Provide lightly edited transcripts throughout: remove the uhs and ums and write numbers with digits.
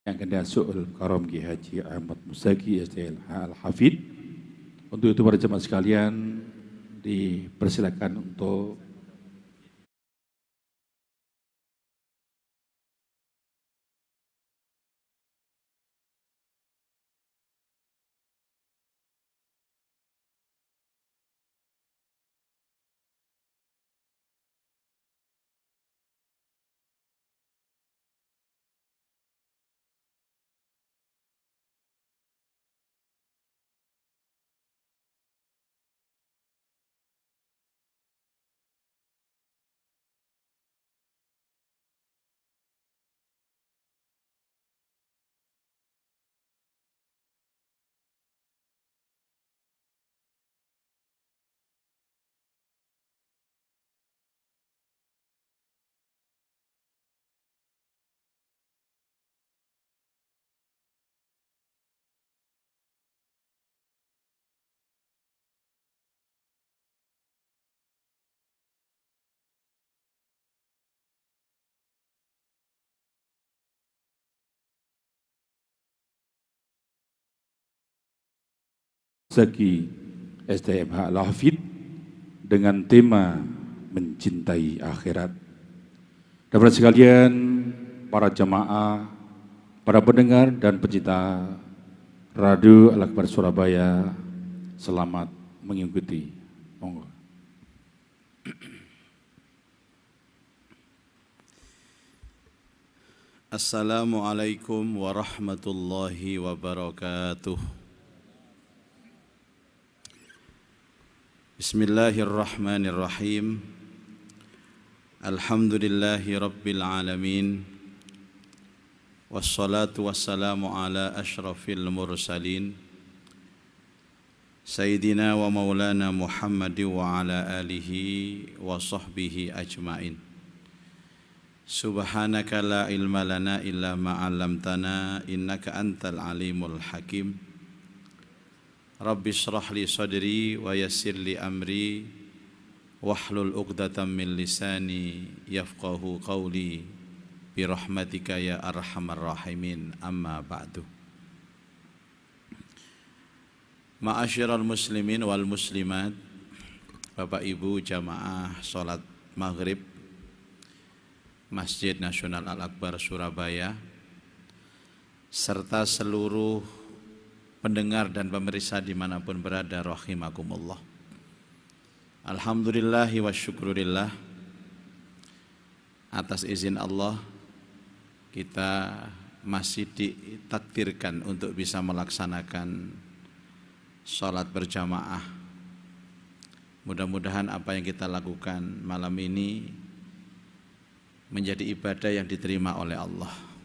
yang kena Su'ul Karam Ki Haji Ahmad Muzaki SDL Al-Hafid. Untuk itu para jemaah sekalian dipersilakan untuk Zaki SDMH Al-Hafid dengan tema mencintai akhirat. Dapat sekalian para jemaah, para pendengar dan pecinta Radio Al-Akbar Surabaya, selamat mengikuti. Monggo. Assalamualaikum warahmatullahi wabarakatuh. Bismillahirrahmanirrahim. Alhamdulillahi rabbil alamin. Wassalatu wassalamu ala ashrafil mursalin Sayyidina wa maulana Muhammadin wa ala alihi wa sahbihi ajmain. Subhanaka la ilma lana illa ma 'allamtana innaka antal alimul hakim. Rabbi shrah li sadri wa yassir li amri wahlul 'uqdatam min lisani yafqahu qawli bi rahmatika ya arhamar rahimin. Amma ba'du. Ma'asyiral muslimin wal muslimat, Bapak Ibu jamaah salat maghrib Masjid Nasional Al-Akbar Surabaya, serta seluruh pendengar dan pemirsa dimanapun berada, rahimakumullah. Alhamdulillahi wa syukurillah, atas izin Allah kita masih ditakdirkan untuk bisa melaksanakan sholat berjamaah. Mudah-mudahan apa yang kita lakukan malam ini menjadi ibadah yang diterima oleh Allah.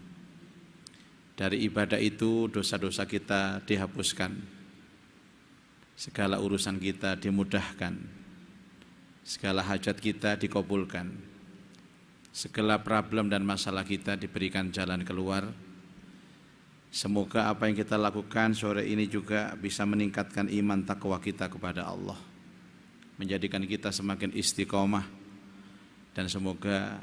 Dari ibadah itu dosa-dosa kita dihapuskan, segala urusan kita dimudahkan, segala hajat kita dikabulkan, segala problem dan masalah kita diberikan jalan keluar. Semoga apa yang kita lakukan sore ini juga bisa meningkatkan iman takwa kita kepada Allah, menjadikan kita semakin istiqomah, dan semoga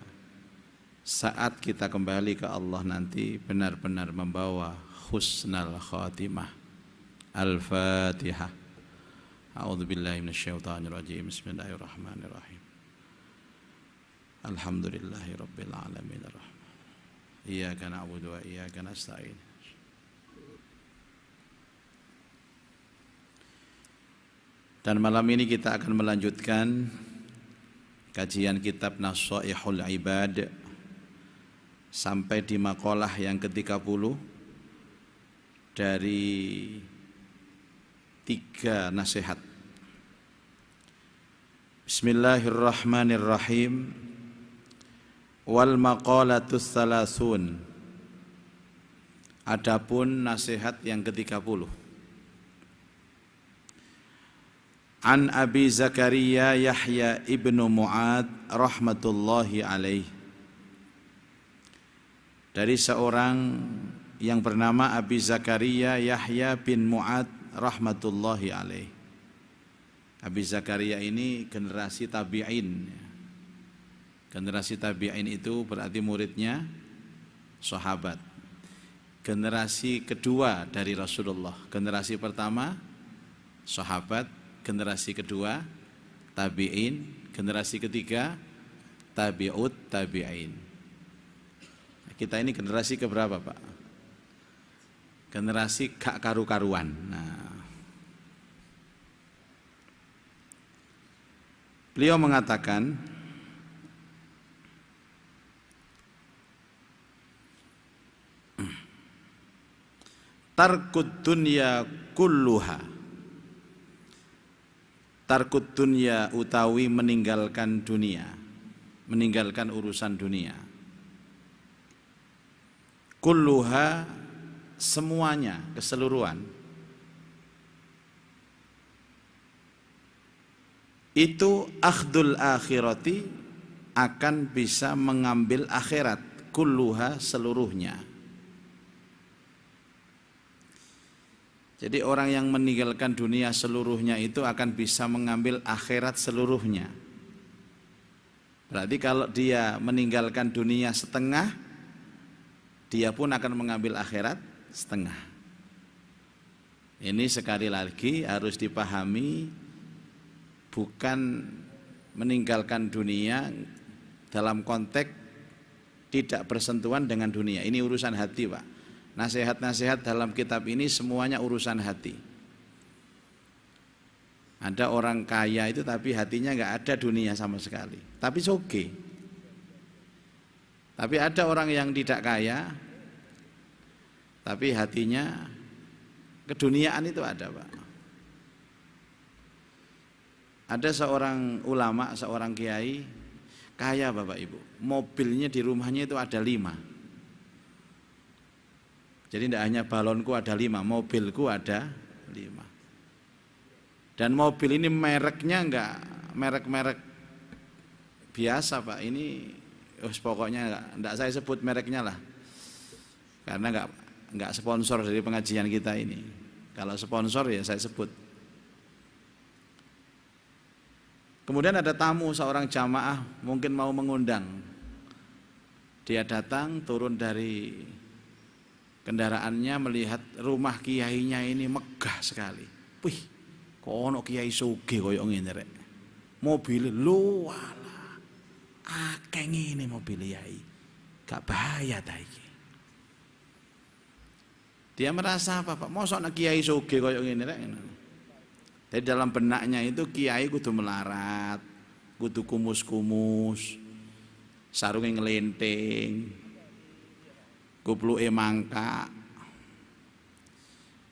saat kita kembali ke Allah nanti benar-benar membawa husnal khatimah. Al-Fatihah. A'udzubillahi minasyaitonir rajim. Bismillahirrahmanirrahim. Alhamdulillahi rabbil alamin arrahman. Iyyaka na'budu wa iyyaka nasta'in. Dan malam ini kita akan melanjutkan kajian kitab Nasaihul Ibad sampai di maqalah yang ke-30 dari 3 nasihat. Bismillahirrahmanirrahim. Wal maqalatus salasun. Adapun nasihat yang ke-30. An Abi Zakaria Yahya ibnu Mu'ad rahmatullahi alaih. Dari seorang yang bernama Abi Zakaria Yahya bin Mu'ad rahmatullahi alaih. Abi Zakaria ini generasi tabi'in. Generasi tabi'in itu berarti muridnya sahabat. generasi kedua dari Rasulullah. Generasi pertama sahabat, generasi kedua tabi'in, generasi ketiga tabi'ut tabi'in. Kita ini generasi keberapa, Pak? Generasi gak karu-karuan. Nah, beliau mengatakan tarkud dunya kulluha. Tarkud dunya utawi meninggalkan dunia, meninggalkan urusan dunia. Kulluha semuanya, keseluruhan. Itu akhdul akhirati, akan bisa mengambil akhirat. Kulluha seluruhnya. Jadi orang yang meninggalkan dunia seluruhnya itu akan bisa mengambil akhirat seluruhnya. Berarti kalau dia meninggalkan dunia setengah, dia pun akan mengambil akhirat setengah. Ini sekali lagi harus dipahami, bukan meninggalkan dunia dalam konteks tidak bersentuhan dengan dunia. Ini urusan hati, Pak. Nasihat-nasihat dalam kitab ini semuanya urusan hati. Ada orang kaya itu tapi hatinya nggak ada dunia sama sekali, tapi soge. Tapi ada orang yang tidak kaya, tapi hatinya keduniaan itu ada, Pak. Ada seorang ulama, seorang kiai, kaya Bapak Ibu, mobilnya di rumahnya itu ada 5. Jadi tidak hanya balonku ada 5, mobilku ada 5. Dan mobil ini mereknya enggak merek-merek biasa, Pak. Ini pokoknya enggak saya sebut mereknya lah. Karena enggak sponsor dari pengajian kita ini. Kalau sponsor ya saya sebut. Kemudian ada tamu seorang jamaah mungkin mau mengundang. Dia datang turun dari kendaraannya melihat rumah kiainya ini megah sekali. Wih, kok ono kiai sugih koyo ngene rek. Mobil lho walah. Akeh ngene mobil kiai. Gak bahaya ta iki. Dia merasa apa, Pak? Mosok nek kiai sugih koyo ngene rek. Jadi dalam benaknya itu kiai kudu melarat, kudu kumus-kumus, sarungnya ngelenting, kupluke mangkak.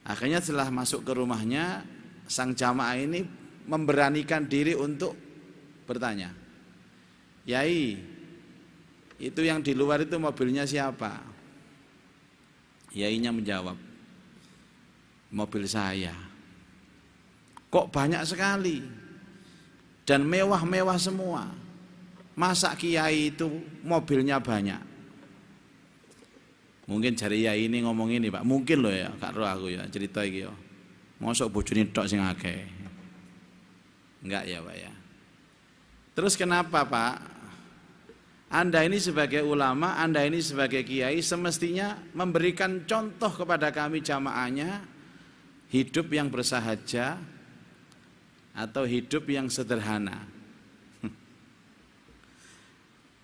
Akhirnya setelah masuk ke rumahnya, sang jamaah ini memberanikan diri untuk bertanya, "Yai, itu yang di luar itu mobilnya siapa?" Yainya menjawab, "Mobil saya." Kok banyak sekali dan mewah-mewah semua. Masa kiai itu mobilnya banyak? Mungkin jari Yai ini ngomong ini, Pak. Mungkin loh ya, gak roh aku ya cerita iki ya. Mosok bojone tok sing akeh. Enggak ya, Pak ya. Terus kenapa, Pak? Anda ini sebagai ulama, Anda ini sebagai kiai semestinya memberikan contoh kepada kami jamaahnya hidup yang bersahaja atau hidup yang sederhana.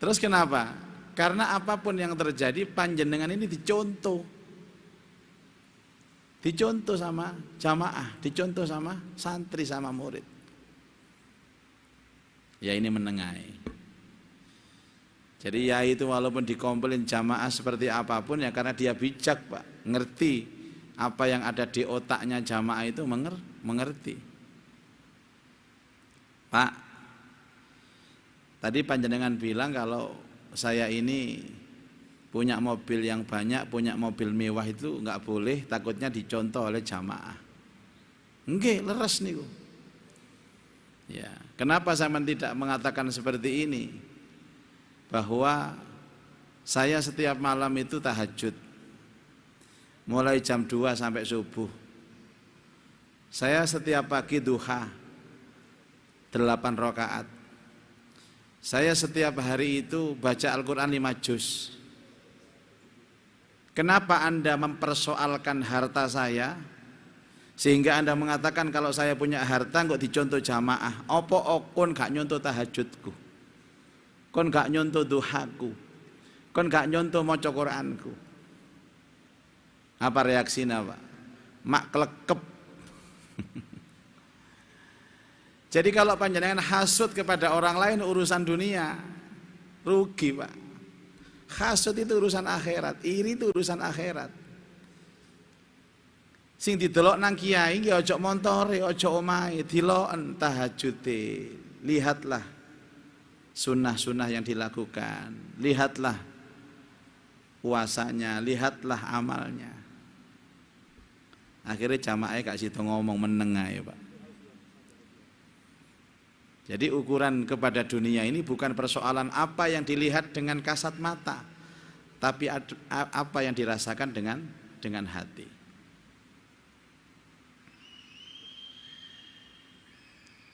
Terus kenapa? Karena apapun yang terjadi panjenengan ini dicontoh. Dicontoh sama jamaah, dicontoh sama santri sama murid. Ya ini menengahi. Jadi ya itu walaupun dikomplain jamaah seperti apapun ya karena dia bijak, Pak. Ngerti apa yang ada di otaknya jamaah itu mengerti. Pak, tadi panjenengan bilang kalau saya ini punya mobil yang banyak, punya mobil mewah itu enggak boleh, takutnya dicontoh oleh jamaah. Nggih, leres niku. Ya, kenapa saya tidak mengatakan seperti ini? Bahwa saya setiap malam itu tahajud. Mulai jam 2 sampai subuh. Saya setiap pagi duha 8 rakaat. Saya setiap hari itu baca Al-Quran 5 juz. Kenapa Anda mempersoalkan harta saya? Sehingga Anda mengatakan kalau saya punya harta kok dicontoh jamaah. Apa kon gak nyontoh tahajudku? Kon gak nyontoh duhaku? Kon gak nyontoh maca Qur'anku? Apa reaksinya, Pak? Mak klekep. Jadi kalau panjenengan hasud kepada orang lain urusan dunia, rugi, Pak. Hasud itu urusan akhirat, iri itu urusan akhirat. Sing didelok nang kiai nggih aja montore, aja omahe, diloken tahajude. Lihatlah sunnah-sunnah yang dilakukan, lihatlah puasanya, lihatlah amalnya. Akhirnya jamaah gak sido ngomong meneng ae, Pak. Jadi ukuran kepada dunia ini bukan persoalan apa yang dilihat dengan kasat mata, tapi apa yang dirasakan dengan hati.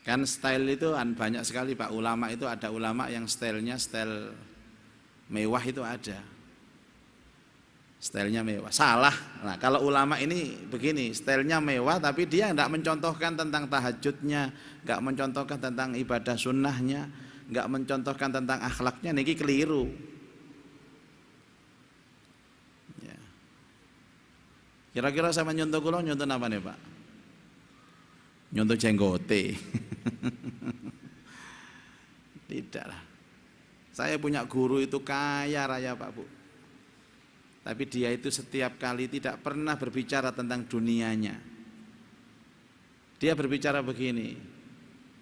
Kan style itu banyak sekali, Pak. Ulama itu ada ulama yang stylenya style mewah itu ada. Stylenya mewah. Salah. Nah, kalau ulama ini begini, stylenya mewah tapi dia tidak mencontohkan tentang tahajudnya, nggak mencontohkan tentang ibadah sunnahnya, nggak mencontohkan tentang akhlaknya, niki keliru. Ya. Kira-kira sama nyontoh kula nyontoh apa nih, Pak? Nyontoh jenggote. Tidak lah. Saya punya guru itu kaya raya, Pak, Bu. Tapi dia itu setiap kali tidak pernah berbicara tentang dunianya. Dia berbicara begini,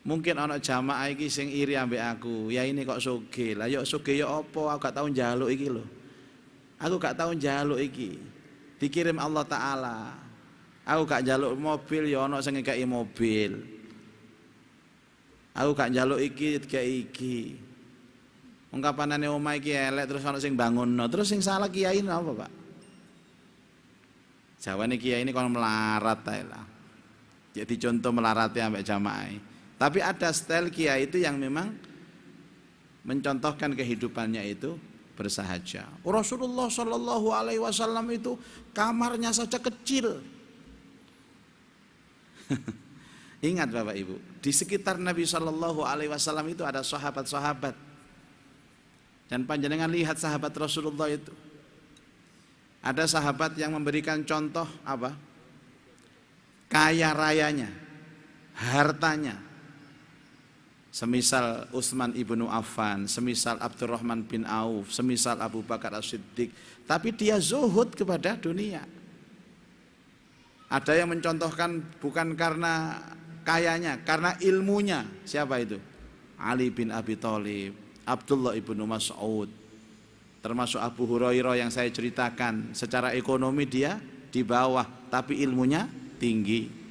mungkin ana jamaah iki sing iri ambek aku, ya ini kok sugih. Lah yo sugih yo apa, aku gak tau njaluk iki lho. Aku gak tau njaluk iki. Dikirim Allah Ta'ala. Aku gak njaluk mobil ya ana sing ngekeki mobil. Aku gak njaluk iki dikeki iki. Ungkapanane omah iki elek terus ana sing bangunno. Terus sing salah kiai napa, Pak? Jawane kiai ini kon melarat ae lah. Jadi contoh melarate ambek jamaah. Tapi ada style kiai itu yang memang mencontohkan kehidupannya itu bersahaja. Rasulullah Shallallahu alaihi wasallam itu kamarnya saja kecil. Ingat Bapak Ibu, di sekitar Nabi Shallallahu alaihi wasallam itu ada sahabat-sahabat. Dan panjenengan lihat sahabat Rasulullah itu. Ada sahabat yang memberikan contoh apa? Kaya rayanya, hartanya. Semisal Utsman ibnu Affan, semisal Abdurrahman bin Auf, semisal Abu Bakar As-Siddiq. Tapi dia zuhud kepada dunia. Ada yang mencontohkan bukan karena kayanya, karena ilmunya. Siapa itu? Ali bin Abi Thalib, Abdullah ibnu Mas'ud, termasuk Abu Hurairah yang saya ceritakan. Secara ekonomi dia di bawah, tapi ilmunya tinggi.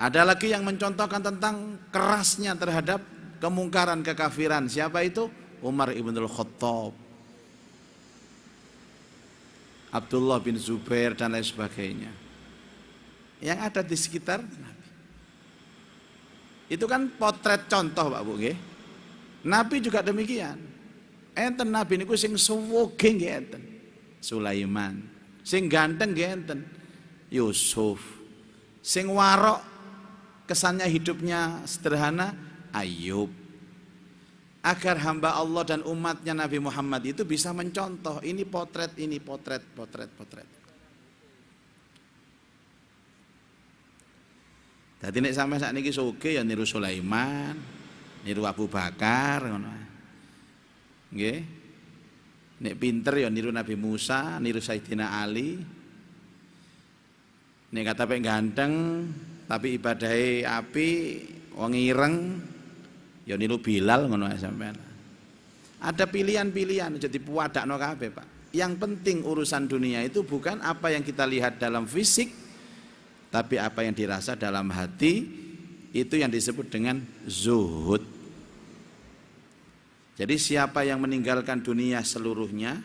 Ada lagi yang mencontohkan tentang kerasnya terhadap kemungkaran kekafiran. Siapa itu? Umar ibnul Khattab, Abdullah bin Zubair dan lain sebagainya. Yang ada di sekitar Nabi. Itu kan potret contoh, Pak Bu nggih. Nabi juga demikian. Enten Nabi niku sing suwoge nggih enten. Sulaiman. Sing ganteng nggih enten. Yusuf. Sing warok kesannya hidupnya sederhana, Ayub. Agar hamba Allah dan umatnya Nabi Muhammad itu bisa mencontoh ini potret, potret. Dadi nek sampe sakniki sugih ya niru Sulaiman, niru Abu Bakar ngono. Nggih. Nek pinter ya niru Nabi Musa, niru Sayyidina Ali. Nek kata pek ganteng tapi ibadahe api, wong ireng ya niru Bilal ngono sampean. Ada pilihan-pilihan jadi puwadakno kabeh, Pak. Yang penting urusan dunia itu bukan apa yang kita lihat dalam fisik, tapi apa yang dirasa dalam hati. Itu yang disebut dengan zuhud. Jadi siapa yang meninggalkan dunia seluruhnya,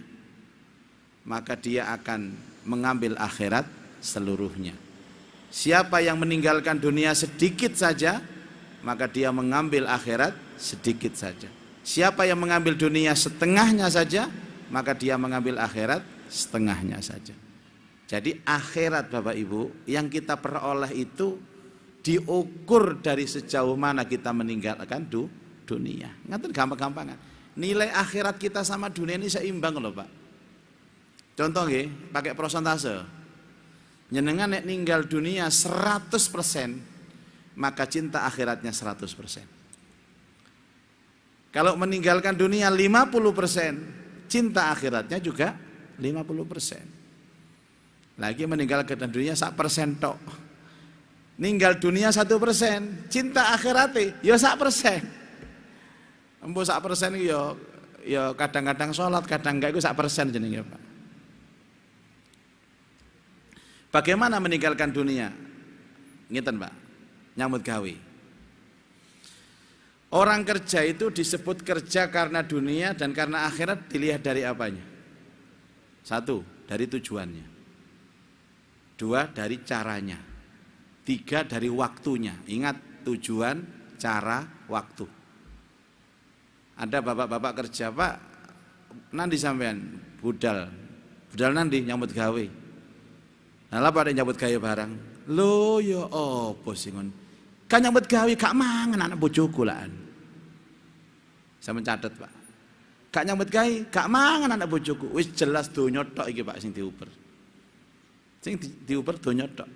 maka dia akan mengambil akhirat seluruhnya. Siapa yang meninggalkan dunia sedikit saja, maka dia mengambil akhirat sedikit saja. Siapa yang mengambil dunia setengahnya saja, maka dia mengambil akhirat setengahnya saja. Jadi akhirat Bapak Ibu yang kita peroleh itu diukur dari sejauh mana kita meninggalkan dunia. Ngaten gampang-gampangan. Nilai akhirat kita sama dunia ini seimbang loh Pak. Contoh nggih, pakai prosentase. Nyenengan nek ninggal dunia 100%, maka cinta akhiratnya 100%. Kalau meninggalkan dunia 50%, cinta akhiratnya juga 50%. Lagi meninggalkan dunia 1% tok. Ninggal dunia 1%, cinta akhiratnya ya 1%. Embo 1% ya kadang-kadang sholat, kadang enggak, itu 1% jenenge Pak. Bagaimana meninggalkan dunia? Ngeten Pak, nyambut gawe. Orang kerja itu disebut kerja karena dunia dan karena akhirat dilihat dari apanya? 1, dari tujuannya. 2, dari caranya. 3, dari waktunya. Ingat, tujuan, cara, waktu. Ada bapak-bapak kerja, Pak, nanti sampean budal nanti nyambut gawe. Nah, apa ada nyambut gawe barang? Lo ya opo sih ngon? Kan nyambut gawe gak mangan anak bojoku lah. Saya mencatat Pak. Gak nyambut gawe, gak mangan anak bojoku. Wis jelas donya tok iki Pak sing diuber. Sing diuber donya tok.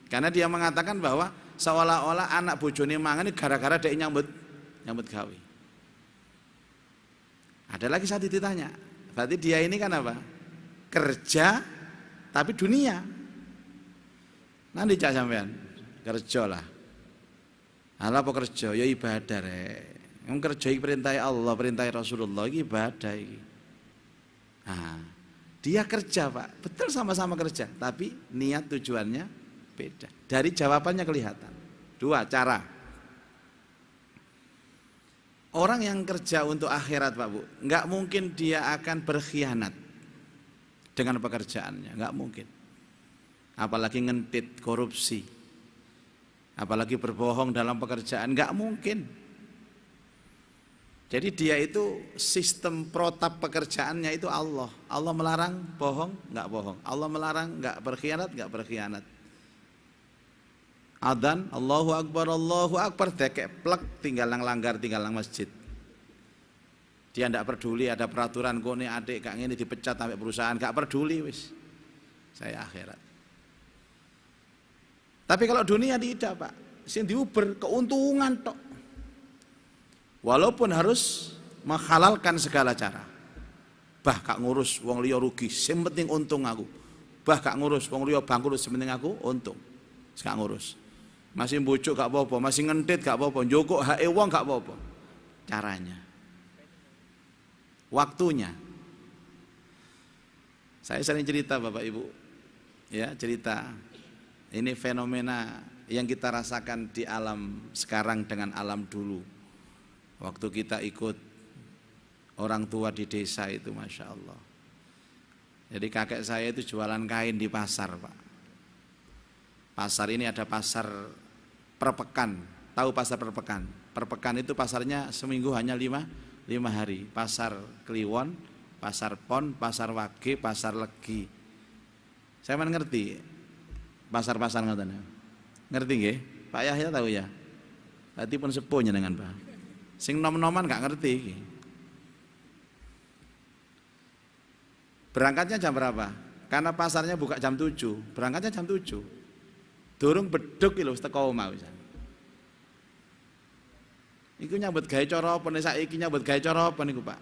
Karena dia mengatakan bahwa seolah-olah anak bojone mangan ini gara-gara dia nyambut gawe. Ada lagi satu ditanya, berarti dia ini kan apa? Kerja tapi dunia. Nanti cak sampean kerja lah. Ala apa kerja? Ya ibadah rek. Yang kerja iki perintah Allah, perintah Rasulullah iki ibadah iki. Nah, dia kerja Pak, betul sama-sama kerja, tapi niat tujuannya beda. Dari jawabannya kelihatan. 2, cara. Orang yang kerja untuk akhirat Pak Bu, nggak mungkin dia akan berkhianat dengan pekerjaannya, nggak mungkin. Apalagi ngentit, korupsi, apalagi berbohong dalam pekerjaan, nggak mungkin. Jadi dia itu sistem protap pekerjaannya itu Allah. Allah melarang bohong, nggak bohong. Allah melarang nggak berkhianat. Adzan, Allahu Akbar, dekek plek, tinggal nang langgar, tinggal nang masjid. Dia tidak peduli ada peraturan kone adik kak ini dipecat sampai perusahaan, gak peduli wis. Saya akhirat. Tapi kalau dunia tidak Pak, sing diuber keuntungan tok. Walaupun harus menghalalkan segala cara. Bah kak ngurus wong liya rugi, sing penting untung aku. Bah kak ngurus wong liya bangkrut, sing penting aku untung. Gak ngurus. Masih bujuk gak apa-apa, masih ngentit gak apa-apa, njokok hake wong gak apa-apa. Caranya. Waktunya. Saya sering cerita Bapak Ibu. Ya, cerita. Ini fenomena yang kita rasakan di alam sekarang dengan alam dulu. Waktu kita ikut orang tua di desa itu, Masya Allah. Jadi kakek saya itu jualan kain di pasar Pak. Pasar ini ada pasar perpekan. Tahu pasar perpekan? Perpekan itu pasarnya seminggu hanya 5 hari. Pasar Kliwon, pasar Pon, pasar Wage, pasar Legi. Saya ngerti pasar-pasar ngoten. Ngerti nggih? Pak Yahya tahu ya? Berarti pun sepuhnya dengan Pak. Sing nom-noman gak ngerti iki. Berangkatnya jam berapa? Karena pasarnya buka jam 7, berangkatnya jam 7. Durung beduk iki lho teko omah wis. Iku nyambut gawe cara apa nek saiki nyambut gawe cara apa niku, Pak?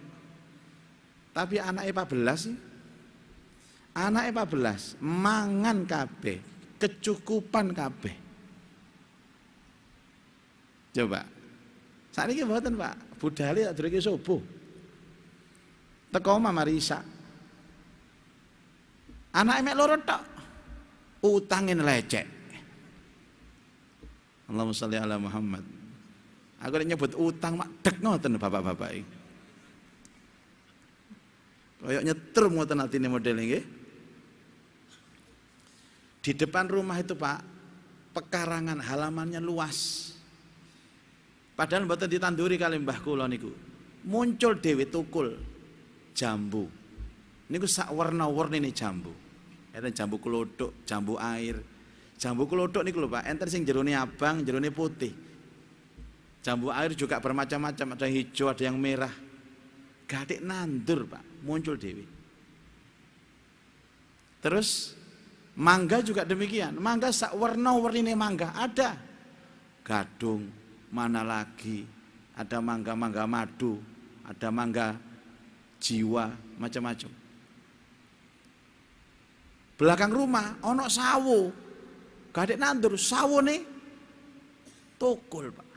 Tapi anake 14 sih. Anake 14 mangan kabeh, kecukupan kabeh. Coba. Sakniki mboten, Pak. Budale tak durunge subuh. Teko omah mari isak. Anake mek loro tok. Utange lecek. Allahumma sholli ala Muhammad. Aku nek nyebut utang mak dek ngoten bapak-bapak iki. Kayak nyetrum ngoten atine model nggih. Di depan rumah itu Pak, pekarangan halamannya luas. Padahal mboten ditanduri kali mbah kula niku. Muncul dhewe tukul jambu. Niku sak warna-warnine jambu. Enten jambu klodhok, jambu air. Jambu klodhok niku lho Pak, enten sing jerone abang, jerone putih. Jambu air juga bermacam-macam, ada yang hijau, ada yang merah. Gatik nandur Pak, muncul dewi. Terus mangga juga demikian. Mangga sak warna-warnine mangga ada. Gadung, mana lagi? Ada mangga-mangga madu, ada mangga jiwa, macam-macam. Belakang rumah ono sawo. Gadik nandur sawo nih tukul Pak.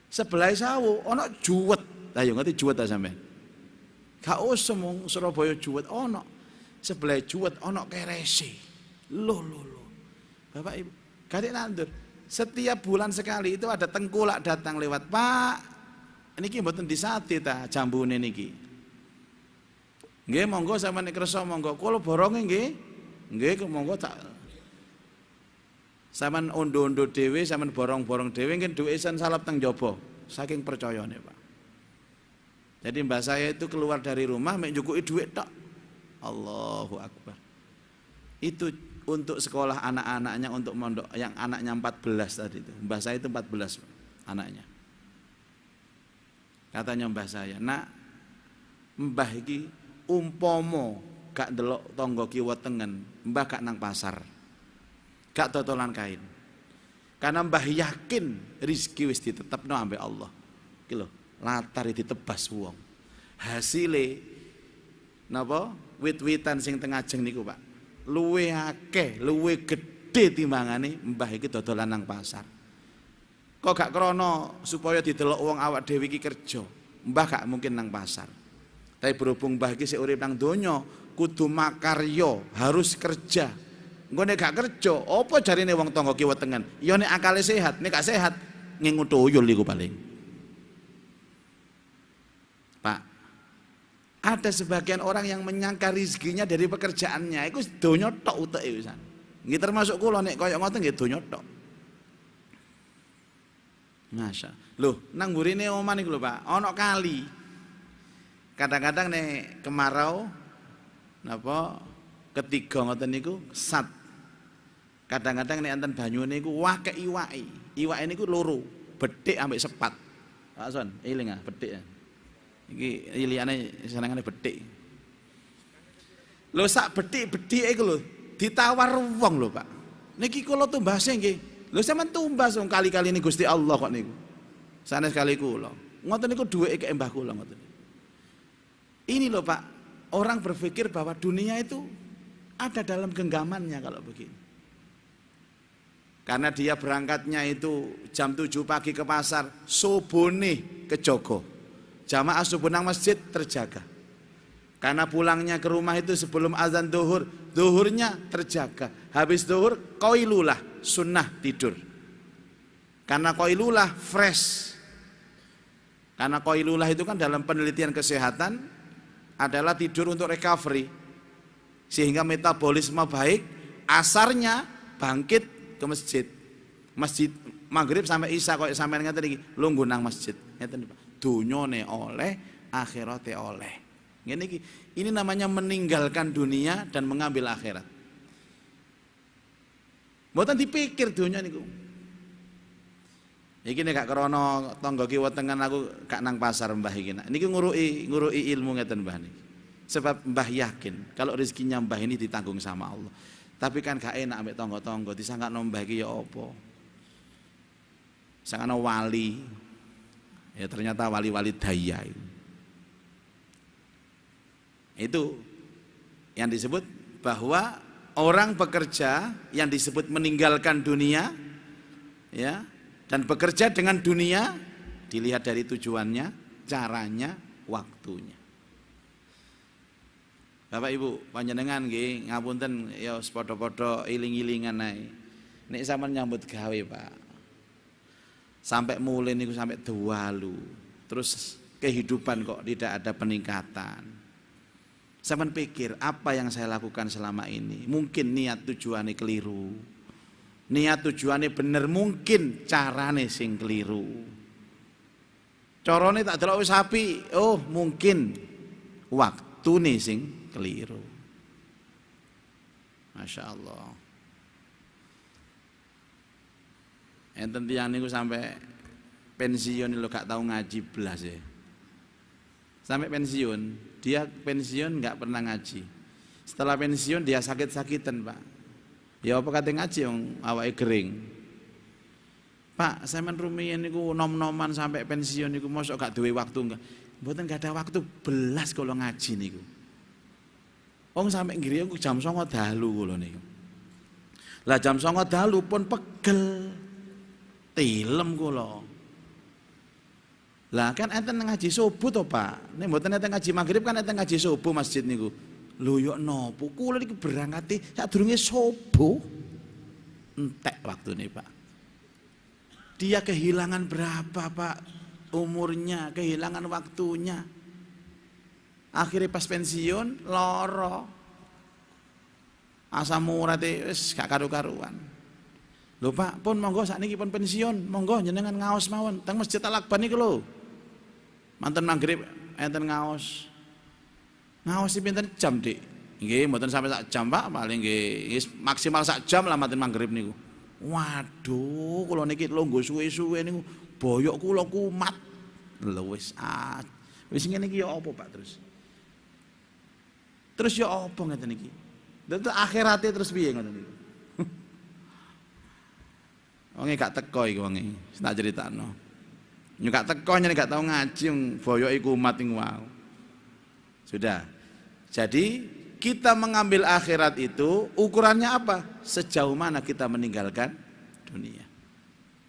Sebelah sawo ono juwet. Ayo ngerti juwet ta sampean? Gak usah mung Surabaya juwet ono. Sebelah juwet ono kerese. Loh. Bapak Ibu, gadik nandur. Setiap bulan sekali itu ada tengkulak datang lewat, Pak. Niki mboten disate ta jambune niki. Nggih monggo sampeyan nek kersa monggo. Kula boronge nggih. Nggih monggo tak sampean ondo-ondo dhewe, sampean borong-borong dhewe nggih duwe isen salap teng jaba. Saking percayane, Pak. Jadi mbah saya itu keluar dari rumah mek njukuki dhuwit tok. Allahu Akbar. Itu untuk sekolah anak-anaknya, untuk mondok yang anaknya 14 tadi itu. Mbah saya itu 14 anaknya. Katanya mbah saya, "Nak, mbah iki umpomo gak ndelok tangga kiwa tengen, mbah gak nang pasar. Gak totolan kain. Karena mbah yakin rizki wis ditetepno ambek Allah. Iki lho, latar ditebas wong. Hasile napa? Wit-witan sing teng ajeng niku, Pak. Luwe akeh, luwe gedhe timbangane mbah iki dodolan nang pasar. Kok gak krono supaya didelok wong awak dhewe iki kerja. Mbah gak mungkin nang pasar. Tapi berhubung mbah iki sik urip nang donya, kudu makarya, harus kerja. Engko nek gak kerja, apa jarine wong tangga kiwa tengen? Ya nek akale sehat, nek gak sehat ngingu tuyul iku paling. Pak, ada sebagian orang yang menyangka rizkinya dari pekerjaannya, iku donya tok uteke wisan. Nggih termasuk kula nek kaya ngoten nggih donya tok. Masya. Loh, nang mburine omah niku lho, Pak, ana kali. Kadang-kadang nek kemarau napa ketiga ngoten niku sat. Kadang-kadang nek enten banyune niku wakek iwake. Iwake niku loro, bethik ambek sepat. Pak Son, eling ah bethik. Iki liyane senengane bethik. Lho sak bethik-bethike iku lho ditawar wong lho, Pak. Niki kula tumbase nggih. Lho sampean tumbas wong kali-kali ini Gusti Allah kok niku. Sanes kali kula. Ngoten niku duweke mbah kula ngoten. Ini loh Pak, orang berpikir bahwa dunia itu ada dalam genggamannya kalau begini. Karena dia berangkatnya itu jam 7 pagi ke pasar, sobone ke Jogo. Jamaah subuh nang masjid terjaga. Karena pulangnya ke rumah itu sebelum azan duhur, duhurnya terjaga. Habis duhur, qailulah, sunnah tidur. Karena qailulah fresh. Karena qailulah itu kan dalam penelitian kesehatan adalah tidur untuk recovery. Sehingga metabolisme baik, asarnya bangkit ke masjid. Masjid maghrib sampai isya kok sampean ngeten iki, lungguh nang masjid. Ngeten Pak. Dunyane oleh, akhirate oleh. Ngene iki, ini namanya meninggalkan dunia dan mengambil akhirat. Mboten dipikir dunia niku. Iki nek gak krana tangga kiwa tengen aku gak nang pasar mbah iki. Niki nguruki ilmu ngeten mbah niki. Sebab mbah yakin kalau rezekinya mbah ini ditanggung sama Allah. Tapi kan gak enak ambek tangga-tangga disangkano mbah iki ya apa. Sangkano wali. Ya ternyata wali-wali daya itu. Itu yang disebut bahwa orang bekerja yang disebut meninggalkan dunia ya, dan bekerja dengan dunia dilihat dari tujuannya, caranya, waktunya. Bapak Ibu, panjenengan nggih ngapunten ya padha-padha iling-ilingan ae. Nek sampean nyambut gawe, Pak. Sampai mulai niku sampai dawalu. Terus kehidupan kok tidak ada peningkatan. Sampean pikir apa yang saya lakukan selama ini? Mungkin niat tujuannya keliru. Niat tujuannya bener, mungkin carane sing keliru. Carane tak delok wis apik, oh mungkin waktu waktune sing keliru. Masya Allah. Enten tiyang niku sampai pensiun lho gak tahu ngaji blas ya. Sampai pensiun, dia pensiun nggak pernah ngaji. Setelah pensiun dia sakit-sakitan, Pak. Ya apa kate ngaji yang awake kering. Pak, sampean rumiyin niku nom-noman sampai pensiun niku mosok gak duwe waktu enggak? Mboten gak ada waktu belas kalau ngaji niku. Wong sampai ngriya jam 09.00 dalu kula niku. Lah jam 09.00 dalu pun pegel. Tilem kula. Lah kan enten ngaji subuh to, Pak. Nek mboten enten ngaji magrib kan enten ngaji subuh masjid niku. Lho yo nopo kula niki berangkati sadurunge subuh. Entek waktune, Pak. Dia kehilangan berapa, Pak? Umurnya, kehilangan waktunya. Akhirnya pas pensiun loro. Asam urate wis gak karu-karuan. Lho Pak, pun monggo sakniki pun pensiun, monggo jenengan ngaos mawon teng Masjid Al-Akbar niku lho. Manten maghrib enten ngaos. Ngaos pinten jam, Dik? Nggih, mboten sampai sak jam, Pak, paling nggih maksimal sak jam lah manten maghrib niku. Waduh, kula niki longgo suwe-suwe niku boyok kula kumat. Lho wis ngene iki ya apa, Pak, terus? Terus ya apa ngeten iki? Dadi akhirate terus piye ngoten niku? Wonge gak teko iki wonge, tak critakno. Yo gak teko nyene gak tau ngaji wong boyoke kumat niku wae. Sudah. Jadi kita mengambil akhirat itu ukurannya apa? Sejauh mana kita meninggalkan dunia.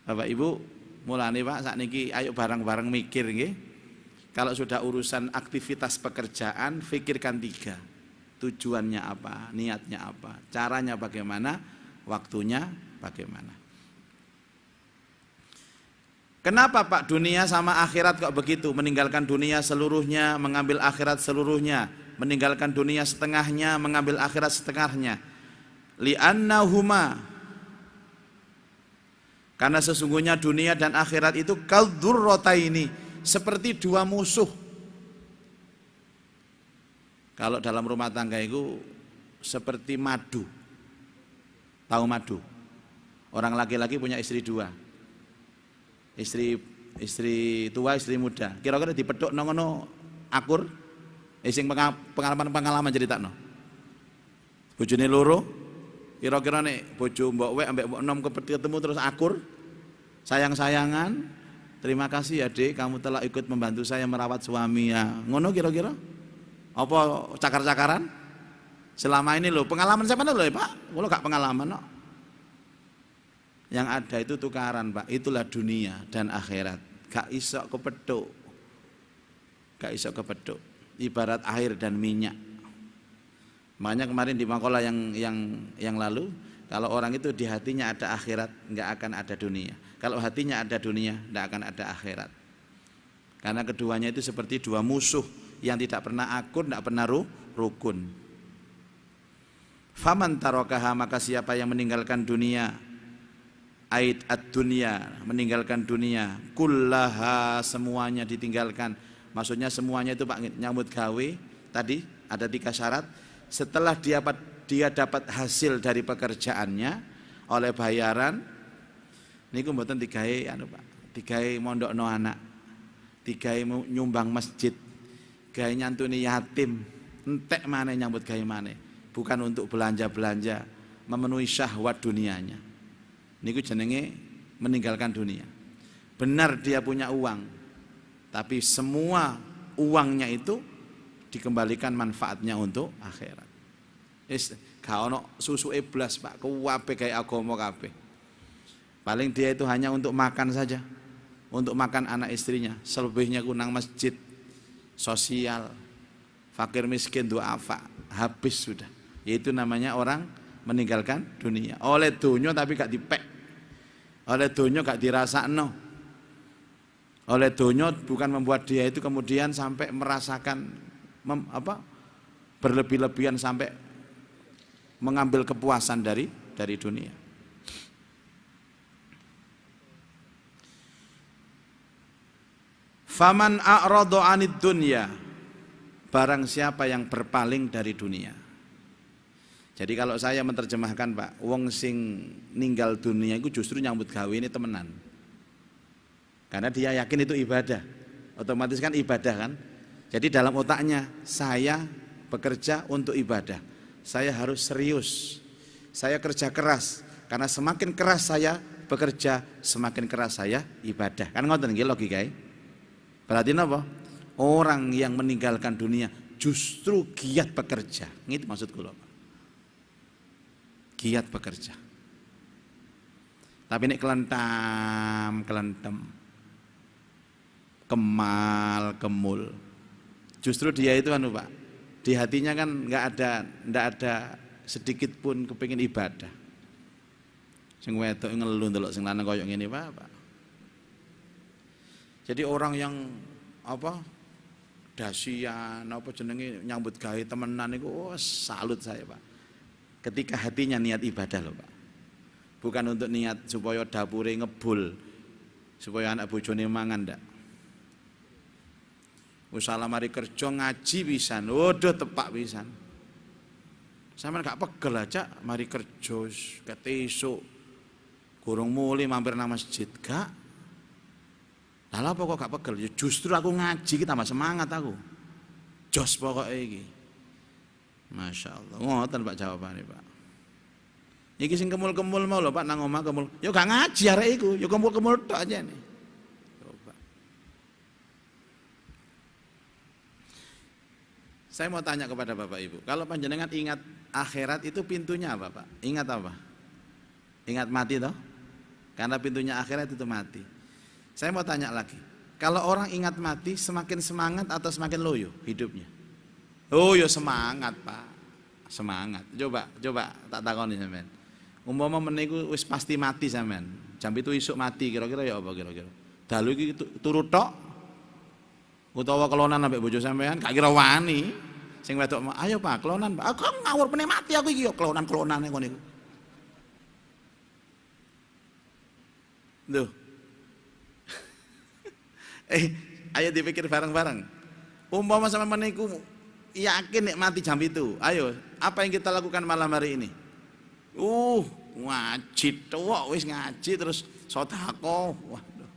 Bapak Ibu, mulane Pak sakniki ayo bareng-bareng mikir nggih. Kalau sudah urusan aktivitas pekerjaan, pikirkan 3. Tujuannya apa, niatnya apa, caranya bagaimana, waktunya bagaimana. Kenapa Pak dunia sama akhirat kok begitu? Meninggalkan dunia seluruhnya, mengambil akhirat seluruhnya. Meninggalkan dunia setengahnya, mengambil akhirat setengahnya. Li'annahuma, karena sesungguhnya dunia dan akhirat itu kaldurrotaini, seperti 2 musuh. Kalau dalam rumah tangga itu seperti madu. Tahu madu? Orang laki-laki punya istri 2. Istri tua, istri muda. Kira-kira dipethuk ngono akur? Sing pengalaman critakno. Bojone loro, kira-kira nek bojo mbok wek ambek mbok enom ketemu terus akur, sayang-sayangan, terima kasih ya Dek, kamu telah ikut membantu saya merawat suami ya. Ngono kira-kira? Apa cakar-cakaran? Selama ini loh, pengalaman siapa loh ya Pak? Kalau gak pengalaman no. Yang ada itu tukaran Pak, itulah dunia dan akhirat. Gak iso kepethuk. Gak iso kepethuk. Ibarat air dan minyak. Makanya kemarin di makalah yang lalu, kalau orang itu di hatinya ada akhirat, nggak akan ada dunia. Kalau hatinya ada dunia, nggak akan ada akhirat. Karena keduanya itu seperti 2 musuh yang tidak pernah akur, tidak pernah rukun. Faman tarakaha, maka siapa yang meninggalkan dunia, ait ad-dunya, meninggalkan dunia, kullaha, semuanya ditinggalkan. Maksudnya semuanya itu Pak, nyambut gawe tadi ada 3 syarat. Setelah dia dapat hasil dari pekerjaannya oleh bayaran, niku mboten digawe anu Pak, digawe mondokno anak, digawe nyumbang masjid, gawe nyantuni yatim, entek maneh nyambut gawe maneh, bukan untuk belanja-belanja, memenuhi syahwat dunianya. Niku jenenge meninggalkan dunia. Benar dia punya uang, tapi semua uangnya itu dikembalikan manfaatnya untuk akhirat. Gak ono susu eblas Pak, kabeh gawe agama kabeh. Paling dia itu hanya untuk makan saja, untuk makan anak istrinya, selebihnya kunang masjid, sosial, fakir miskin duafa, habis sudah. Yaitu namanya orang meninggalkan dunia. Oleh dunia tapi gak dipek, oleh dunia gak dirasakno. Oleh dunia bukan membuat dia itu kemudian sampai merasakan berlebih-lebihan sampai mengambil kepuasan dari dunia. Faman a'rada 'anid dunya, barang siapa yang berpaling dari dunia. Jadi kalau saya menerjemahkan Pak, wong sing ninggal dunia itu justru nyambut gawe ini temenan. Karena dia yakin itu ibadah. Otomatis kan ibadah kan. Jadi dalam otaknya, saya bekerja untuk ibadah. Saya harus serius. Saya kerja keras. Karena semakin keras saya bekerja, semakin keras saya ibadah. Kan ngoten nggih logikae. Berarti apa? Orang yang meninggalkan dunia justru giat bekerja. Gitu maksud kula. Giat bekerja. Tapi nek kelentam, kemal, kemul. Justru dia itu Pak. Di hatinya kan nggak ada sedikit pun kepingin ibadah. Sing wedok ngeluh ndelok sing lanang koyo ngene Pak. Jadi orang yang dasian jenenge nyambut gawe temenan niku salut saya Pak. Ketika hatinya niat ibadah loh Pak. Bukan untuk niat supaya dapure ngebul, supaya anak bojone mangan ndak. Usaha mari kerja ngaji pisan, waduh tepak pisan. Sampeyan gak pegel aja mari kerja kate esuk gorong muli mampir nang masjid gak. Lah apa kok gak pegel? Ya justru aku ngaji ki tambah semangat aku. Jos pokoke iki. Masya Allah. Ngoten Pak jawabane Pak. Iki sing kemul-kemul mau lho Pak nang omah kemul. Ya gak ngaji arek iku, ya kemul-kemul tok aja nih. Saya mau tanya kepada Bapak Ibu, kalau panjenengan ingat akhirat itu pintunya apa Pak? Ingat apa? Ingat mati toh? Karena pintunya akhirat itu mati. Saya mau tanya lagi, kalau orang ingat mati semakin semangat atau semakin loyo hidupnya? Oh ya semangat Pak, semangat. Coba tak takoni sampean. Umpama meniku wis pasti mati sampean, jam itu isuk mati kira-kira ya apa kira-kira? Dalu iki turu tok utawa kelonan ambek bojo sampean gak kira wani. Sing wedok ayo Pak kelonan Pak. Aku ngawur meneh mati aku iki yo kelonan-kelonane ngono iku. Duh. Ayo dipikir bareng-bareng. Umpama sama meniku yakin nek mati jam itu. Ayo, apa yang kita lakukan malam hari ini? Ngaji tok wis ngaji terus sedekah. Waduh.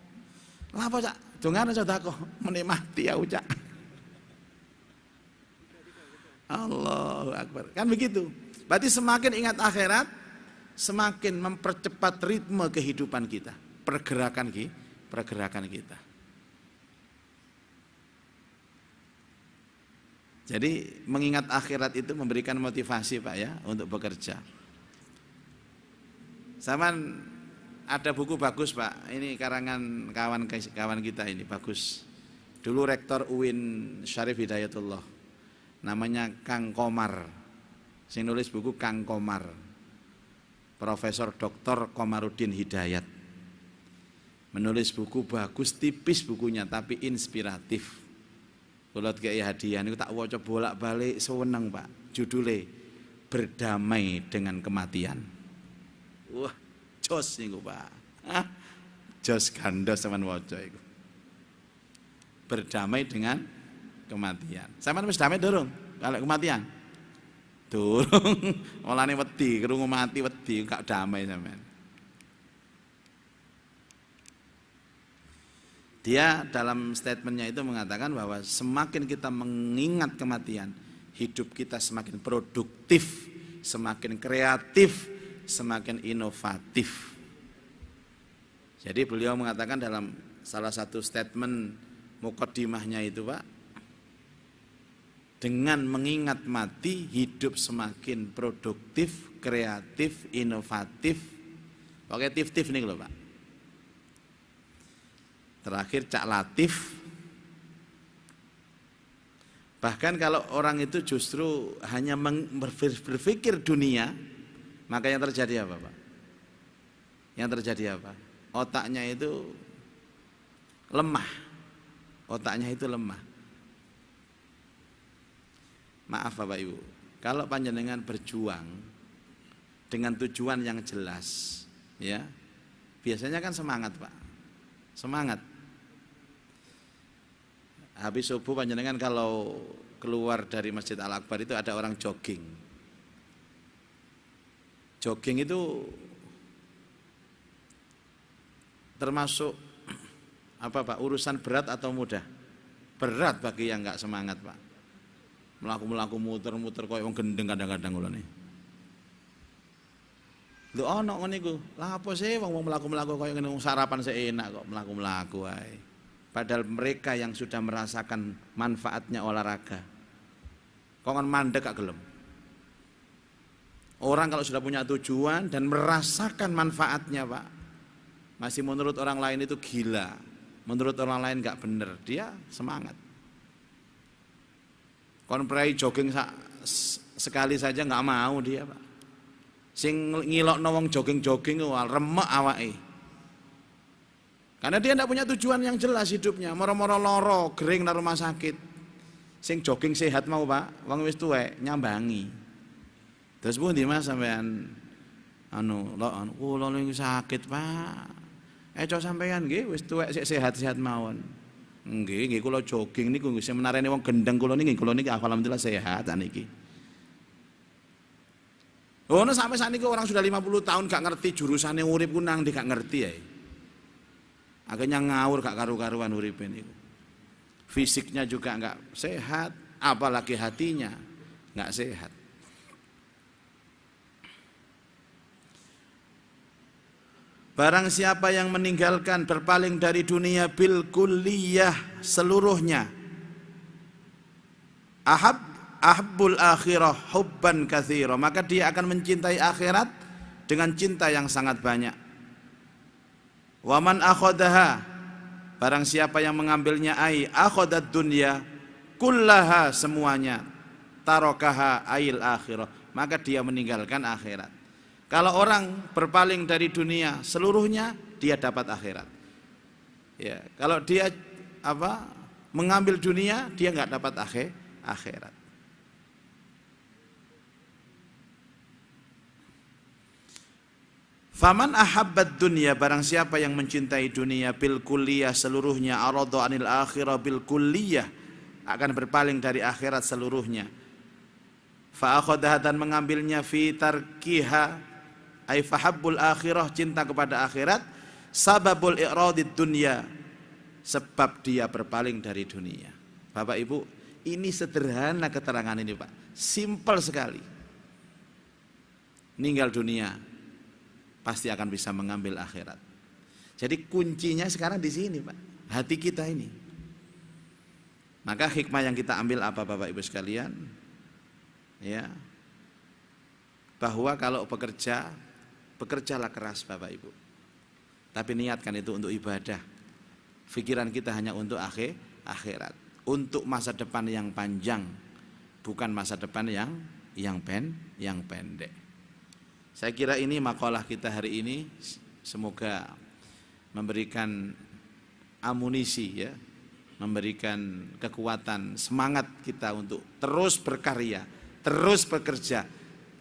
Lah apa Cak? Dongane sedekah menikmati aku Cak. Allahu Akbar. Kan begitu. Berarti semakin ingat akhirat, semakin mempercepat ritme kehidupan kita, pergerakan kita. Jadi mengingat akhirat itu memberikan motivasi Pak ya untuk bekerja. Saman ada buku bagus Pak. Ini karangan kawan kita ini bagus. Dulu rektor UIN Syarif Hidayatullah. Namanya Kang Komar. Sing nulis buku Kang Komar. Profesor Dr. Komarudin Hidayat. Menulis buku bagus tipis bukunya tapi inspiratif. Kalau kayak hadiah ini tak waca bolak-balik sewenang Pak. Judulnya Berdamai dengan Kematian. Wah, jos niku Pak. Jos gandos sampean waca iku. Berdamai dengan kematian. Sampean wis damai durung kalau kematian? Durung. Olane wedi, krungu mati wedi, gak damai sampean. Dia dalam statementnya itu mengatakan bahwa semakin kita mengingat kematian, hidup kita semakin produktif, semakin kreatif, semakin inovatif. Jadi beliau mengatakan dalam salah satu statement muqaddimahnya itu Pak, dengan mengingat mati hidup semakin produktif, kreatif, inovatif. Pakai tif-tif nih loh Pak. Terakhir Cak Latif. Bahkan kalau orang itu justru hanya berpikir dunia, maka yang terjadi apa Pak? Yang terjadi apa? Otaknya itu lemah. Otaknya itu lemah. Maaf Bapak Ibu, kalau panjenengan berjuang dengan tujuan yang jelas, ya biasanya kan semangat Pak, semangat. Habis subuh panjenengan kalau keluar dari Masjid Al-Akbar itu ada orang jogging. Jogging itu termasuk apa Pak, urusan berat atau mudah? Berat bagi yang nggak semangat Pak. Melaku-melaku muter-muter koyo wong gendeng kadang-kadang kula nih. Lho ana ngene iku. Lah apa sih wong melaku-melaku koyo ngene sarapan seenak kok melaku-melaku wae. Padahal mereka yang sudah merasakan manfaatnya olahraga. Kok kan mandek gak gelem. Orang kalau sudah punya tujuan dan merasakan manfaatnya Pak, masih menurut orang lain itu gila, menurut orang lain gak bener, dia semangat. Kon prai jogging sekali saja gak mau dia Pak. Sing ngilokno wong jogging-jogging wal remek awake. Karena dia tidak punya tujuan yang jelas hidupnya, moro-moro loro, gering nang rumah sakit. Sing jogging sehat mau Pak, wong wis tuwek nyambangi. Terus pundi Mas sampean kula niku sakit Pak. Cok sampean nggih wis tuwek sik sehat-sehat mawon. Nggih kula jogging niku sing menarene wong gendeng kula niki alhamdulillah sehat niki. Ono sampai saat ini orang sudah 50 tahun gak ngerti jurusannya urip ku nang ndi gak ngerti ya. Akhirnya ngawur gak karu-karuan urip niku. Fisiknya juga gak sehat, apalagi hatinya gak sehat. Barang siapa yang meninggalkan berpaling dari dunia bil kulliyah seluruhnya, ahabbul akhirah hubban katsira, maka dia akan mencintai akhirat dengan cinta yang sangat banyak. Wa man akhadaha, barang siapa yang mengambilnya akhadat dunya kullaha, semuanya, tarakaha ail akhirah, maka dia meninggalkan akhirat. Kalau orang berpaling dari dunia seluruhnya, dia dapat akhirat. Ya, kalau dia mengambil dunia, dia nggak dapat akhirat. Faman ahabbat dunya, barang siapa yang mencintai dunia bil kulliyah seluruhnya, arada anil akhirah bil kulliyah, akan berpaling dari akhirat seluruhnya. Fa akhadha, dan mengambilnya fi tarkiha, ay fahabbul akhirah, cinta kepada akhirat, sababul i'radid dunya, sebab dia berpaling dari dunia. Bapak Ibu, ini sederhana keterangan ini Pak, simpel sekali. Ninggal dunia pasti akan bisa mengambil akhirat. Jadi kuncinya sekarang di sini Pak, hati kita ini. Maka hikmah yang kita ambil apa Bapak Ibu sekalian? Ya, bahwa kalau bekerjalah keras Bapak Ibu, tapi niatkan itu untuk ibadah. Pikiran kita hanya untuk akhirat, untuk masa depan yang panjang, bukan masa depan yang pendek. Saya kira ini makalah kita hari ini, semoga memberikan amunisi ya, memberikan kekuatan, semangat kita untuk terus berkarya, terus bekerja,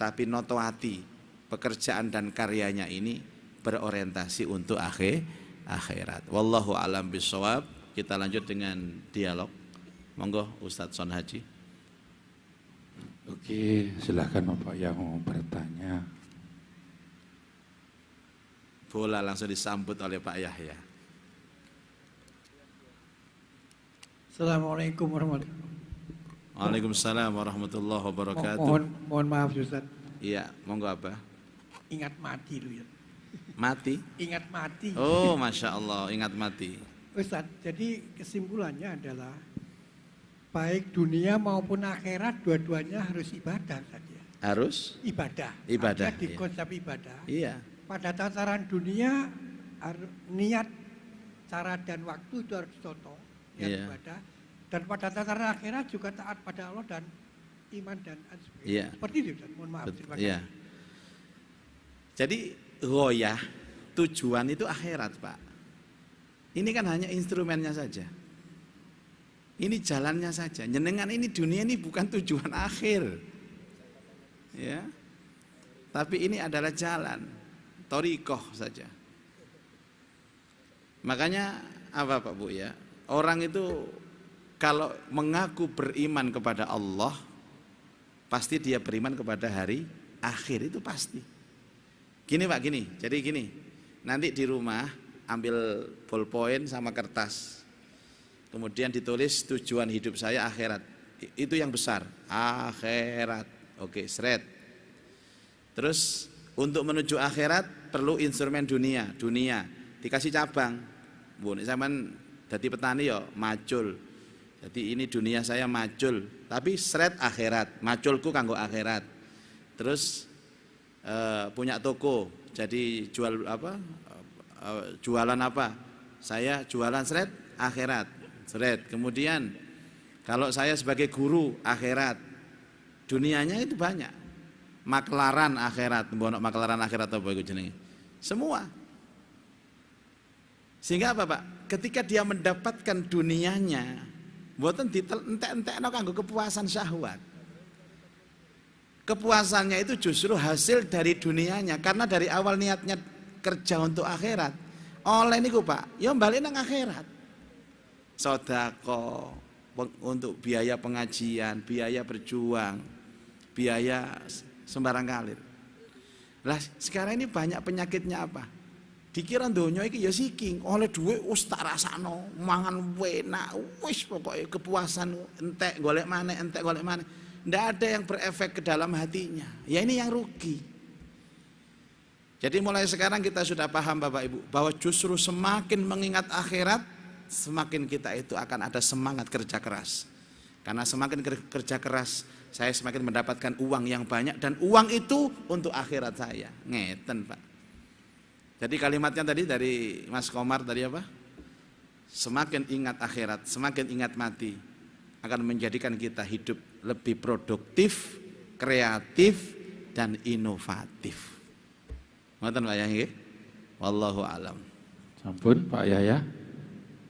tapi noto hati pekerjaan dan karyanya ini berorientasi untuk akhirat. Wallahu a'lam bishawab. Kita lanjut dengan dialog. Monggo Ustadz Son Haji. Oke, silakan Bapak yang mau bertanya. Bola langsung disambut oleh Pak Yahya. Assalamualaikum warahmatullahi wabarakatuh. Waalaikumsalam warahmatullahi wabarakatuh. Mohon maaf Ustaz. Iya, monggo apa? Ingat mati lu ya. Mati? Ingat mati. Oh, Masya Allah, ingat mati. Ustaz, jadi kesimpulannya adalah baik dunia maupun akhirat dua-duanya harus ibadah saja. Harus? Ibadah. Ibadah. Ada di Iya. konsep ibadah. Iya. Pada tataran dunia niat, cara dan waktu itu harus contoh yang Iya. ibadah. Dan pada tataran akhirat juga taat pada Allah dan iman dan sebagainya. Iya. Seperti itu Ustaz. Mohon maaf. Terima kasih. Iya. Jadi ghoyah, tujuan itu akhirat Pak. Ini kan hanya instrumennya saja. Ini jalannya saja. Jenengan ini dunia ini bukan tujuan akhir. Ya. Tapi ini adalah jalan, thoriqoh saja. Makanya apa Pak Bu ya? Orang itu kalau mengaku beriman kepada Allah, pasti dia beriman kepada hari akhir, itu pasti. Gini Pak, gini. Jadi gini, nanti di rumah ambil ballpoint sama kertas, kemudian ditulis tujuan hidup saya akhirat. Itu yang besar, akhirat. Oke, seret. Terus untuk menuju akhirat perlu instrumen dunia. Dikasih cabang. Bu, zaman jadi petani ya macul. Jadi ini dunia saya macul, tapi seret akhirat, maculku kanggo akhirat. Terus punya toko, jadi jual apa? Jualan apa? Saya jualan seret akhirat, seret. Kemudian kalau saya sebagai guru akhirat, dunianya itu banyak. Maklaran akhirat, mbonok maklaran akhirat apa itu jenenge? Semua. Sehingga apa Pak? Ketika dia mendapatkan dunianya, mboten entek-entekno kanggo kepuasan syahwat. Kepuasannya itu justru hasil dari dunianya, karena dari awal niatnya kerja untuk akhirat. Oleh niku Pak, ya balik nang akhirat. Sedekah untuk biaya pengajian, biaya berjuang, biaya sembarang kalir. Lah sekarang ini banyak penyakitnya apa? Dikira donya iki ya siking, oleh duit wis tak rasakno, mangan enak, wis pokoknya kepuasan entek golek maneh, entek golek maneh. Ndak ada yang berefek ke dalam hatinya. Ya ini yang rugi. Jadi mulai sekarang kita sudah paham Bapak Ibu bahwa justru semakin mengingat akhirat, semakin kita itu akan ada semangat kerja keras. Karena semakin kerja keras, saya semakin mendapatkan uang yang banyak, dan uang itu untuk akhirat saya. Ngeten Pak. Jadi kalimatnya tadi dari Mas Komar tadi apa? Semakin ingat akhirat, semakin ingat mati, akan menjadikan kita hidup lebih produktif, kreatif, dan inovatif. Ngoten Pak Yahya nggih? Wallahu alam. Sampun Pak Yahya.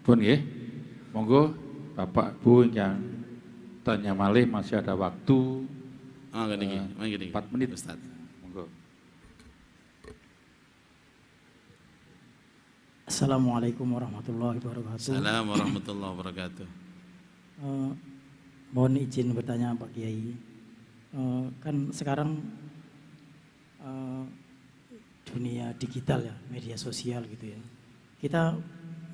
Pun nggih. Monggo Bapak Bu yang tanya malih masih ada waktu. Oh ngene 4 menit Ustaz. Monggo. Assalamualaikum warahmatullahi wabarakatuh. Assalamualaikum warahmatullahi wabarakatuh. Mohon izin bertanya Pak Kiai. Kan sekarang dunia digital ya, media sosial gitu ya. Kita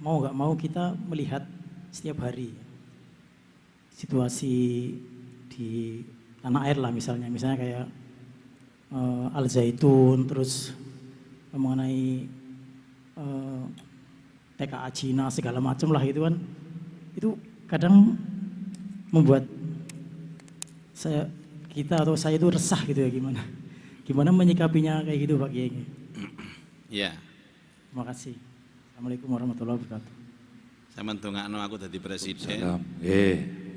mau nggak mau kita melihat setiap hari situasi di tanah air lah misalnya kayak Al Zaitun, terus mengenai TKA Cina segala macam lah gitu kan. Itu kadang membuat kita atau saya itu resah gitu ya, gimana menyikapinya kayak gitu Pak Kiai. Ya. Terima kasih. Assalamualaikum warahmatullahi wabarakatuh. Saya mendongakno aku dadi presiden. Salam.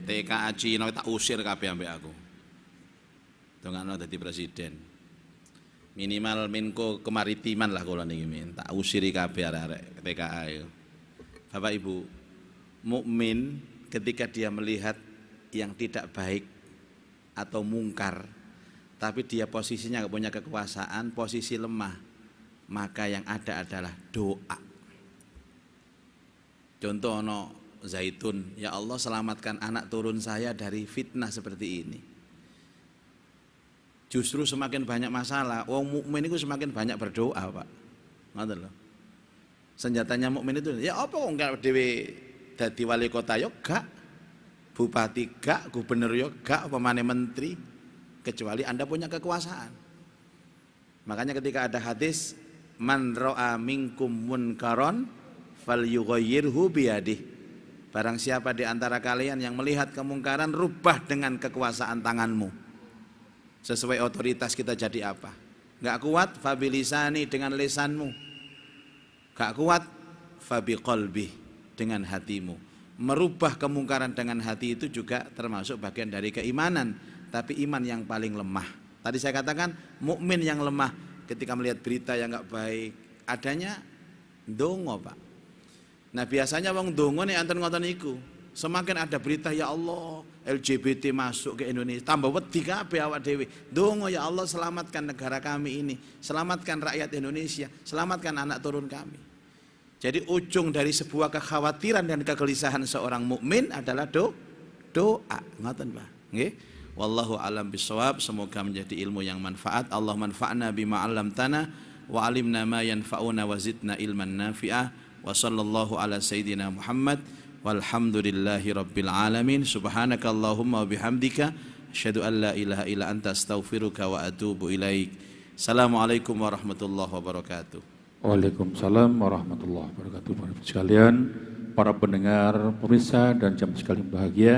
TKA Cina tak usir kabeh ambek aku. Dongakno dadi presiden. Minimal Menko Kemaritiman lah kula niki tak usiri kabeh arek-arek TKA itu. Bapak Ibu, mukmin ketika dia melihat yang tidak baik atau mungkar, tapi dia posisinya nggak punya kekuasaan, posisi lemah, maka yang ada adalah doa. Contoh ono Zaitun, ya Allah selamatkan anak turun saya dari fitnah seperti ini. Justru semakin banyak masalah, wong mukmin itu semakin banyak berdoa Pak. Ngoten lho. Senjatanya mukmin itu, ya apa kok enggak dhewe dadi wali kota yo gak, bupati gak, gubernur yo gak, pemane menteri, kecuali Anda punya kekuasaan. Makanya ketika ada hadis man ra'a minkum munkaron falyughayyirhu biyadihi. Barang siapa di antara kalian yang melihat kemungkaran, rubah dengan kekuasaan tanganmu. Sesuai otoritas kita jadi apa? Enggak kuat fabilisani dengan lisanmu. Enggak kuat fabiqalbi dengan hatimu. Merubah kemungkaran dengan hati itu juga termasuk bagian dari keimanan, tapi iman yang paling lemah. Tadi saya katakan mukmin yang lemah ketika melihat berita yang enggak baik, adanya ndonga, Pak. Nah, biasanya wong ndonga nek anten ngoten niku, semakin ada berita ya Allah, LGBT masuk ke Indonesia, tambah wedi kabeh awak dhewe. Ndonga ya Allah selamatkan negara kami ini, selamatkan rakyat Indonesia, selamatkan anak turun kami. Jadi ujung dari sebuah kekhawatiran dan kegelisahan seorang mukmin adalah doa. doa. Ngoten, Pak. Nggih. Wallahu alam bisawab. Semoga menjadi ilmu yang manfaat. Allah manfa'na bima 'allamtana wa 'alimna ma yanfa'una wa zidna ilman nafi'ah. Wa sallallahu ala sayyidina Muhammad walhamdulillahi rabbil alamin. Subhanakallahumma wa bihamdika asyhadu an la ilaha illa anta astaghfiruka wa atubu ilaik. Assalamualaikum warahmatullahi wabarakatuh. Waalaikumsalam warahmatullahi wabarakatuh. Para sekalian, para pendengar, pemirsa dan jamaah sekalian bahagia,